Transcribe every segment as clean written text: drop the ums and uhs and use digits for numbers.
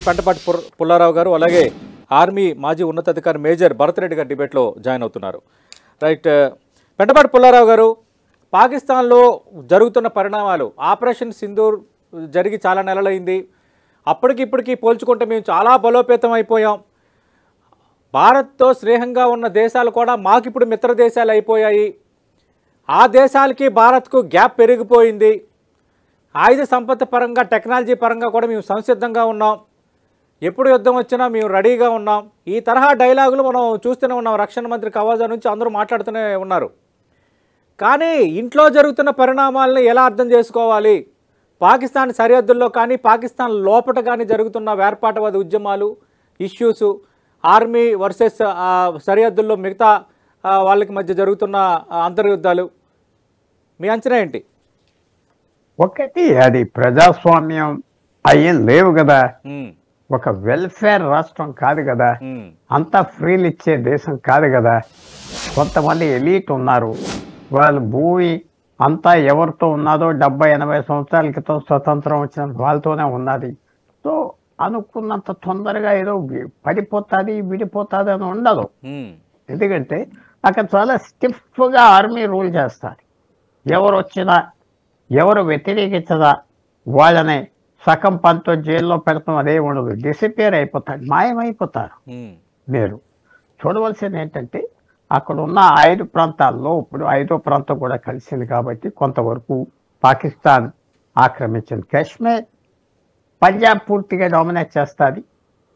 పెంటపాటి పుల్లారావు గారు అలాగే ఆర్మీ మాజీ ఉన్నతాధికారి మేజర్ భరత్ రెడ్డి గారు డిబేట్లో జాయిన్ అవుతున్నారు. రైట్, పెంటపాటి పుల్లారావు గారు, పాకిస్తాన్లో జరుగుతున్న పరిణామాలు, ఆపరేషన్ సింధూర్ జరిగి చాలా నెలలైంది. అప్పటికిప్పటికీ పోల్చుకుంటే మేము చాలా బలోపేతం అయిపోయాం. భారత్తో స్నేహంగా ఉన్న దేశాలు కూడా మాకు ఇప్పుడు మిత్ర దేశాలు అయిపోయాయి. ఆ దేశాలకి భారత్కు గ్యాప్ పెరిగిపోయింది. ఆయుధ సంపత్తి పరంగా, టెక్నాలజీ పరంగా కూడా మేము సంసిద్ధంగా ఉన్నాం. ఎప్పుడు యుద్ధం వచ్చినా మేము రెడీగా ఉన్నాం. ఈ తరహా డైలాగులు మనం చూస్తూనే ఉన్నాం. రక్షణ మంత్రి కవాజా నుంచి అందరూ మాట్లాడుతూనే ఉన్నారు. కానీ ఇంట్లో జరుగుతున్న పరిణామాలను ఎలా అర్థం చేసుకోవాలి? పాకిస్తాన్ సరిహద్దుల్లో కానీ పాకిస్తాన్ లోపల కానీ జరుగుతున్న వేర్పాటువాద ఉద్యమాలు, ఇష్యూస్, ఆర్మీ వర్సెస్ సరిహద్దుల్లో మిగతా వాళ్ళకి మధ్య జరుగుతున్న అంతర్యుద్ధాలు, మీ అంచనా ఏంటి? ఒకటి, అది ప్రజాస్వామ్యం అయ్యేం లేవు కదా, ఒక వెల్ఫేర్ రాష్ట్రం కాదు కదా, అంతా ఫ్రీలు ఇచ్చే దేశం కాదు కదా. కొంతమంది ఎలీట్ ఉన్నారు, వాళ్ళు భూమి అంతా ఎవరితో ఉన్నదో 70-80 సంవత్సరాల క్రితం స్వతంత్రం వచ్చిన వాళ్ళతోనే ఉన్నది. సో అనుకున్నంత తొందరగా ఏదో పడిపోతుంది విడిపోతుంది అని ఉండదు. ఎందుకంటే అక్కడ చాలా స్టిఫ్గా ఆర్మీ రూల్ చేస్తారు. ఎవరు వచ్చినా ఎవరు వ్యతిరేకించదా వాళ్ళని సగం పంతో జైల్లో పెడతాం, అదే ఉండదు. డిసిపియర్ అయిపోతాడు, మాయమైపోతారు. మీరు చూడవలసింది ఏంటంటే అక్కడ ఉన్న 5 ప్రాంతాల్లో ఇప్పుడు 5వ ప్రాంతం కూడా కలిసింది కాబట్టి కొంతవరకు పాకిస్తాన్ ఆక్రమించింది. కాశ్మీర్, పంజాబ్ పూర్తిగా డామినేట్ చేస్తుంది.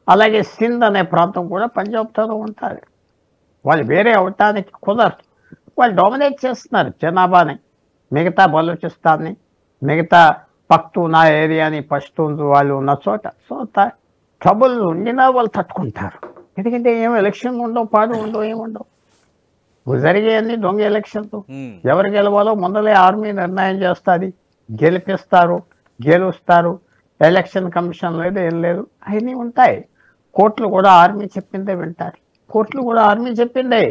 అలాగే సింధ్ అనే ప్రాంతం కూడా పంజాబ్తో ఉంటుంది. వాళ్ళు వేరే అవటానికి కుదరదు. వాళ్ళు డామినేట్ చేస్తున్నారు జనాభాని, మిగతా బలూచిస్తాన్ని, మిగతా పఖ్తూనా ఏరియాని, పష్తూన్స్ వాళ్ళు ఉన్న చోట. సో ట్రబుల్ ఉండినా వాళ్ళు తట్టుకుంటారు. ఎందుకంటే ఏం ఎలక్షన్ ఉండవు, పాడు ఉండవు, ఏముండవు. జరిగేయన్ని దొంగ ఎలక్షన్లు. ఎవరు గెలవాలో ముందలే ఆర్మీ నిర్ణయం చేస్తుంది. గెలిపిస్తారు, గెలుస్తారు. ఎలక్షన్ కమిషన్ లేదు, ఏం లేదు, అవన్నీ ఉంటాయి. కోర్టులు కూడా ఆర్మీ చెప్పిందే వింటారు. కోర్టులు కూడా ఆర్మీ చెప్పిందే,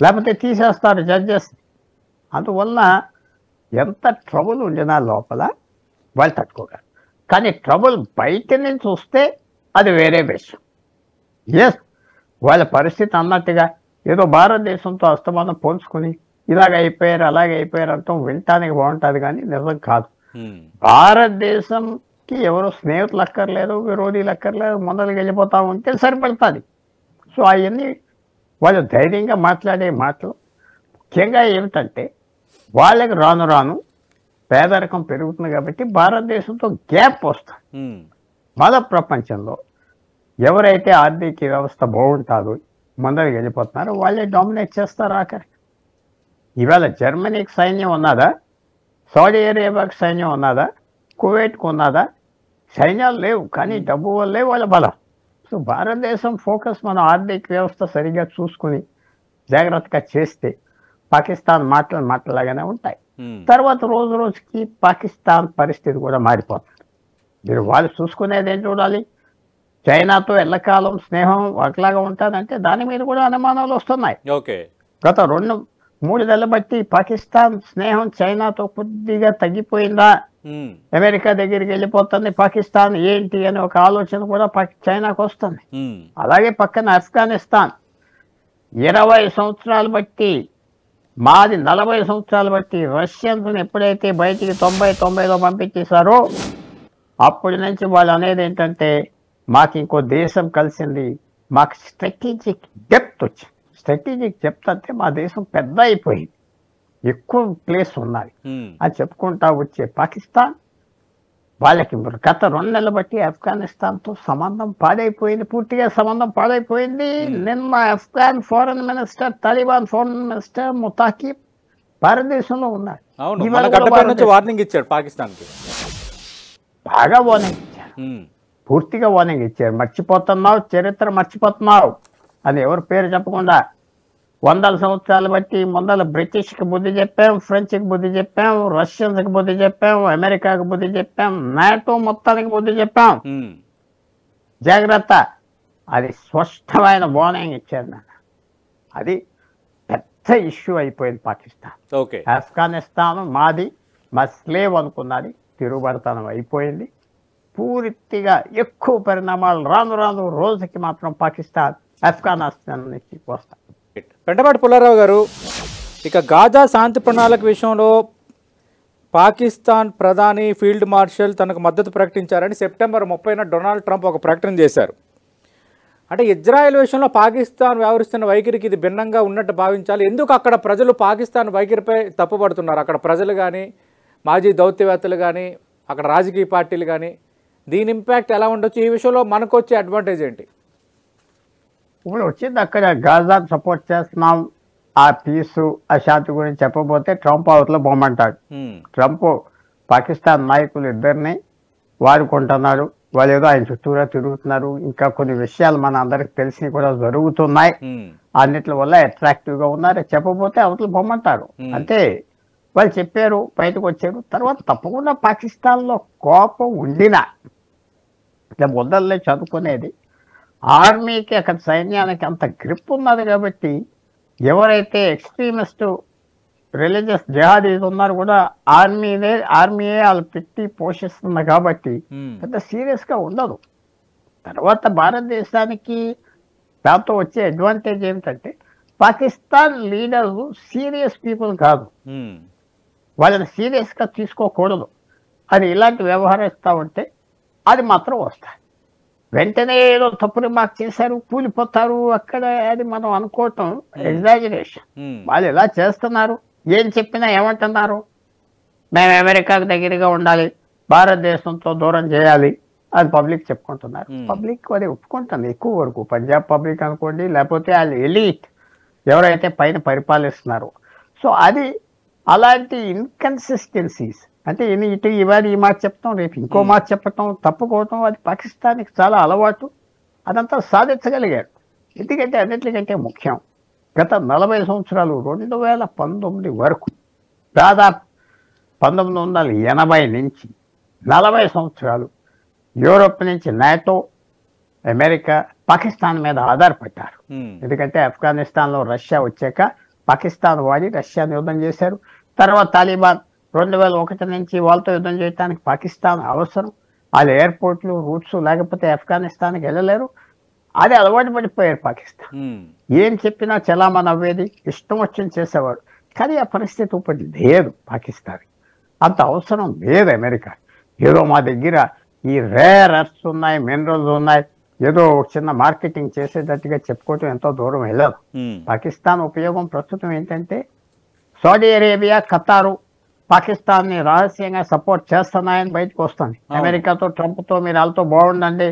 లేకపోతే తీసేస్తారు జడ్జెస్. అందువల్ల ఎంత ట్రబుల్ ఉండినా లోపల వాళ్ళు తట్టుకోగలరు. కానీ ట్రబుల్ బయట నుంచి వస్తే అది వేరే విషయం. ఎస్, వాళ్ళ పరిస్థితి అన్నట్టుగా ఏదో భారతదేశంతో అస్తమానం పోల్చుకుని ఇలాగ అయిపోయారు అలాగే అయిపోయారు అంటాం వినటానికి బాగుంటుంది, కానీ నిజం కాదు. భారతదేశంకి ఎవరో స్నేహితులు అక్కర్లేదు, విరోధులు అక్కర్లేదు, ముందరికి వెళ్ళిపోతా ఉంటే సరిపడుతుంది. సో అవన్నీ వాళ్ళు ధైర్యంగా మాట్లాడే మాటలు. ముఖ్యంగా ఏమిటంటే వాళ్ళకి రాను రాను పేదరికం పెరుగుతుంది కాబట్టి భారతదేశంతో గ్యాప్ వస్తుంది. మన ప్రపంచంలో ఎవరైతే ఆర్థిక వ్యవస్థ బాగుంటుందో ముందరికి వెళ్ళిపోతున్నారో వాళ్ళే డామినేట్ చేస్తారు ఆఖరి. ఇవాళ జర్మనీకి సైన్యం ఉన్నదా, సౌదీ అరేబియాకి సైన్యం ఉన్నదా, కువైట్కు ఉన్నదా? సైన్యాలు లేవు, కానీ డబ్బు వల్లే వాళ్ళ బలం. సో భారతదేశం ఫోకస్ మన ఆర్థిక వ్యవస్థ సరిగ్గా చూసుకుని జాగ్రత్తగా చేస్తే పాకిస్తాన్ మాటలాగానే ఉంటాయి. తర్వాత రోజు రోజుకి పాకిస్తాన్ పరిస్థితి కూడా మారిపోతుంది. మీరు వాళ్ళు చూసుకునేది ఏం చూడాలి? చైనాతో ఎల్లకాలం స్నేహం ఒకలాగా ఉంటుందంటే దాని మీద కూడా అనుమానాలు వస్తున్నాయి. గత 2-3 నెలలు బట్టి పాకిస్తాన్ స్నేహం చైనాతో కొద్దిగా తగ్గిపోయిందా, అమెరికా దగ్గరికి వెళ్ళిపోతుంది పాకిస్తాన్ ఏంటి అని ఒక ఆలోచన కూడా చైనాకు వస్తుంది. అలాగే పక్కన ఆఫ్ఘనిస్తాన్ 20 సంవత్సరాలు బట్టి, మాది 40 సంవత్సరాలు బట్టి రష్యన్స్ ఎప్పుడైతే బయటికి 90-90లో పంపించేశారో అప్పటి నుంచి వాళ్ళు అనేది ఏంటంటే మాకు ఇంకో దేశం కలిసింది, మాకు స్ట్రాటజిక్ డెప్త్ వచ్చింది. స్ట్రాటజిక్ డెప్త్ అంటే మా దేశం పెద్ద అయిపోయింది, ఎక్కువ ప్లేస్ ఉన్నాయి అని చెప్పుకుంటా వచ్చే పాకిస్తాన్ వాళ్ళకి గత 2 నెలలు బట్టి ఆఫ్ఘనిస్తాన్తో సంబంధం పాడైపోయింది, పూర్తిగా సంబంధం పాడైపోయింది. నిన్న Afghan foreign minister, Taliban foreign minister Muttaqi భారతదేశంలో ఉన్నారు. వార్నింగ్ ఇచ్చాడు పాకిస్తాన్కి, బాగా వార్నింగ్ ఇచ్చారు, పూర్తిగా వార్నింగ్ ఇచ్చారు. మర్చిపోతున్నావు, చరిత్ర మర్చిపోతున్నావు అని ఎవరు పేరు చెప్పకుండా 100 సంవత్సరాలు బట్టి ముందర బ్రిటిష్కి బుద్ధి చెప్పాం, ఫ్రెంచ్కి బుద్ధి చెప్పాం, రష్యన్స్కి బుద్ధి చెప్పాం, అమెరికాకి బుద్ధి చెప్పాం, నాటో మొత్తానికి బుద్ధి చెప్పాం, జాగ్రత్త. అది స్పష్టమైన వార్నింగ్ ఇచ్చారు. అది పెద్ద ఇష్యూ అయిపోయింది పాకిస్తాన్. ఆఫ్ఘనిస్తాన్ మాది, మా స్లేవ్ అనుకున్నది తిరుగుబడతనం అయిపోయింది. పూర్తిగా ఎక్కువ పరిణామాలు రాను రాను రోజుకి మాత్రం పాకిస్తాన్ ఆఫ్ఘనిస్తాన్ నుంచి వస్తాయి. పెంటపాటి పుల్లారావు గారు, ఇక గాజా శాంతి ప్రణాళిక విషయంలో పాకిస్తాన్ ప్రధాని ఫీల్డ్ మార్షల్ తనకు మద్దతు ప్రకటించారని సెప్టెంబర్ 30న డొనాల్డ్ ట్రంప్ ఒక ప్రకటన చేశారు. అంటే ఇజ్రాయెల్ విషయంలో పాకిస్తాన్ వ్యవహరిస్తున్న వైఖరికి ఇది భిన్నంగా ఉన్నట్టు భావించాలి. ఎందుకు అక్కడ ప్రజలు పాకిస్తాన్ వైఖరిపై తప్పుపడుతున్నారు? అక్కడ ప్రజలు కానీ, మాజీ దౌత్యవేత్తలు కానీ, అక్కడ రాజకీయ పార్టీలు కానీ, దీని ఇంపాక్ట్ ఎలా ఉండొచ్చు? ఈ విషయంలో మనకు వచ్చే అడ్వాంటేజ్ ఏంటి? ఇప్పుడు వచ్చింది అక్కడ గాజాను సపోర్ట్ చేస్తున్నాం, ఆ పీసు ఆ శాంతి గురించి చెప్పబోతే ట్రంప్ అవతల బొమ్మంటాడు. ట్రంప్ పాకిస్తాన్ నాయకులు ఇద్దరిని వాడుకుంటున్నాడు. వాళ్ళు ఏదో ఆయన చుట్టూరా తిరుగుతున్నారు. ఇంకా కొన్ని విషయాలు మన అందరికి తెలిసి కూడా జరుగుతున్నాయి. అన్నిటి వల్ల అట్రాక్టివ్ గా ఉన్నారు. చెప్పబోతే అవతల బొమ్మంటారు. అంటే వాళ్ళు చెప్పారు, బయటకు వచ్చారు. తర్వాత తప్పకుండా పాకిస్తాన్ లో కోపం ఉండినా ఇట్లా మొదల్లే చదువుకునేది ఆర్మీకి అక్కడ సైన్యానికి అంత గ్రిప్ ఉన్నది కాబట్టి ఎవరైతే ఎక్స్ట్రీమిస్ట్ రిలీజియస్ జిహాదీస్ ఉన్నారు కూడా ఆర్మీయే వాళ్ళు పెట్టి పోషిస్తుంది కాబట్టి పెద్ద సీరియస్ గా ఉండదు. తర్వాత భారతదేశానికి దాంతో వచ్చే అడ్వాంటేజ్ ఏమిటంటే పాకిస్తాన్ లీడర్లు సీరియస్ పీపుల్ కాదు, వాళ్ళని సీరియస్ గా తీసుకోకూడదు అని ఇలాంటి వ్యవహరిస్తూ ఉంటే అది మాత్రం వస్తాయి. వెంటనే ఏదో తప్పు రిమార్క్ చేశారు, కూలిపోతారు అక్కడ, అది మనం అనుకోవటం ఎగ్జాజరేషన్. వాళ్ళు ఎలా చేస్తున్నారు, ఏం చెప్పినా ఏమంటున్నారు, మేము అమెరికాకు దగ్గరగా ఉండాలి, భారతదేశంతో దూరం చేయాలి అది పబ్లిక్ చెప్పుకుంటున్నారు. పబ్లిక్ అది ఒప్పుకుంటుంది ఎక్కువ వరకు. పంజాబ్ పబ్లిక్ అనుకోండి, లేకపోతే వాళ్ళు ఎలీట్ ఎవరైతే పైన పరిపాలిస్తున్నారో. సో అది అలాంటి ఇన్కన్సిస్టెన్సీస్ అంటే ఇటు ఇవాళ ఈ మాట చెప్తాం, రేపు ఇంకో మాట చెప్పటం, తప్పుకోవటం, అది పాకిస్తాన్కి చాలా అలవాటు. అదంతా సాధించగలిగాడు. ఎందుకంటే అన్నింటికంటే ముఖ్యం గత 40 సంవత్సరాలు 2019 వరకు దాదాపు 1980 నుంచి 40 సంవత్సరాలు యూరోప్ నుంచి నాటో, అమెరికా పాకిస్తాన్ మీద ఆధారపడ్డారు. ఎందుకంటే ఆఫ్ఘనిస్తాన్లో రష్యా వచ్చాక పాకిస్తాన్ వాడి రష్యాని యుద్ధం చేశారు. తర్వాత తాలిబాన్ 2001 నుంచి వాళ్ళతో యుద్ధం చేయడానికి పాకిస్తాన్ అవసరం. వాళ్ళ ఎయిర్పోర్ట్లు రూట్స్ లేకపోతే ఆఫ్ఘనిస్తాన్కి వెళ్ళలేరు. అది అలవాటు పడిపోయారు పాకిస్తాన్. ఏం చెప్పినా చలామణి అవ్వేది, ఇష్టం వచ్చింది చేసేవాడు. కానీ ఆ పరిస్థితి ఇప్పుడు లేదు పాకిస్తాన్కి. అంత అవసరం లేదు అమెరికా. ఏదో మా దగ్గర ఈ రేర్ అర్త్స్ ఉన్నాయి, మినరల్స్ ఉన్నాయి, ఏదో ఒక చిన్న మార్కెటింగ్ చేసేటట్టుగా చెప్పుకోవటం ఎంతో దూరం వెళ్ళదు. పాకిస్తాన్ ఉపయోగం ప్రస్తుతం ఏంటంటే సౌదీ అరేబియా, ఖతారు పాకిస్తాన్ని రహస్యంగా సపోర్ట్ చేస్తున్నాయని బయటకు వస్తుంది. అమెరికాతో, ట్రంప్తో మీరు వాళ్ళతో బాగుండండి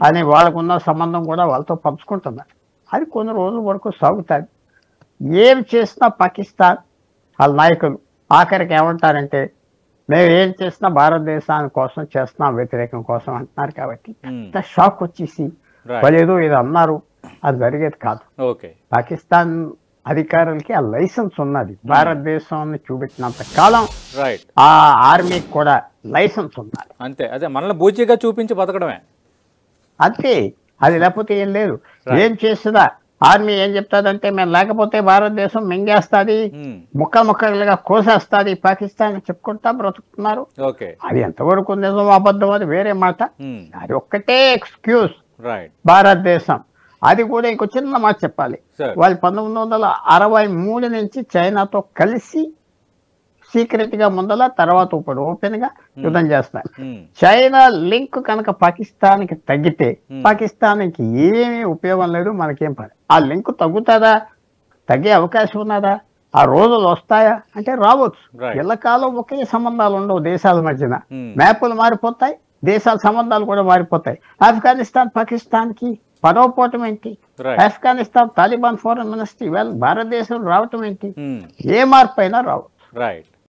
అని వాళ్ళకున్న సంబంధం కూడా వాళ్ళతో పంచుకుంటున్నారు. అది కొన్ని రోజుల వరకు సాగుతుంది. ఏం చేసినా పాకిస్తాన్ వాళ్ళ నాయకులు ఆఖరికి ఏమంటారంటే మేము ఏం చేసినా భారతదేశాని కోసం చేస్తున్నాం, వ్యతిరేకం కోసం అంటున్నారు. కాబట్టి షాక్ వచ్చేసి వాళ్ళు ఏదో ఇది అన్నారు, అది జరిగేది కాదు. పాకిస్తాన్ అధికారులకి ఆ లైసెన్స్ ఉన్నది. భారతదేశాన్ని చూపించినంత కాలం ఆ ఆర్మీకి కూడా లైసెన్స్ ఉన్నది. అంతే, అదే మనల్ని బూచిగా చూపించి బతకడమే అంతే. అది లేకపోతే ఏం లేదు. ఏం చేస్తుందా ఆర్మీ ఏం చెప్తాదంటే మేము లేకపోతే భారతదేశం మింగేస్తుంది, ముక్కలుగా కోసేస్తుంది పాకిస్తాన్ చెప్పుకుంటా బ్రతుకుతున్నారు. అది ఎంతవరకు నిజం అబద్ధం అది వేరే మాట. అది ఒక్కటే ఎక్స్క్యూజ్ భారతదేశం. అది కూడా ఇంకో చిన్న మాట చెప్పాలి. వాళ్ళు 1963 నుంచి చైనాతో కలిసి సీక్రెట్ గా ముందల, తర్వాత ఇప్పుడు ఓపెన్ గా యుద్ధం చేస్తున్నారు. చైనా లింక్ కనుక పాకిస్తాన్ కి తగ్గితే పాకిస్తాన్కి ఏమీ ఉపయోగం లేదు, మనకేం పని. ఆ లింక్ తగ్గుతుందా, తగ్గే అవకాశం ఉన్నదా, ఆ రోజులు వస్తాయా అంటే రావచ్చు. ఎల్లకాలం ఒకే సంబంధాలు ఉండవు దేశాల మధ్యన. మ్యాపులు మారిపోతాయి, దేశాల సంబంధాలు కూడా మారిపోతాయి. ఆఫ్ఘనిస్తాన్ పాకిస్తాన్ కి పడవపోవటం ఏంటి, ఆఫ్ఘనిస్తాన్ తాలిబాన్ ఫారెన్ మినిస్ట్రీ ఇవాళ భారతదేశం రావటం ఏంటి, ఏ మార్పు అయినా రావచ్చు.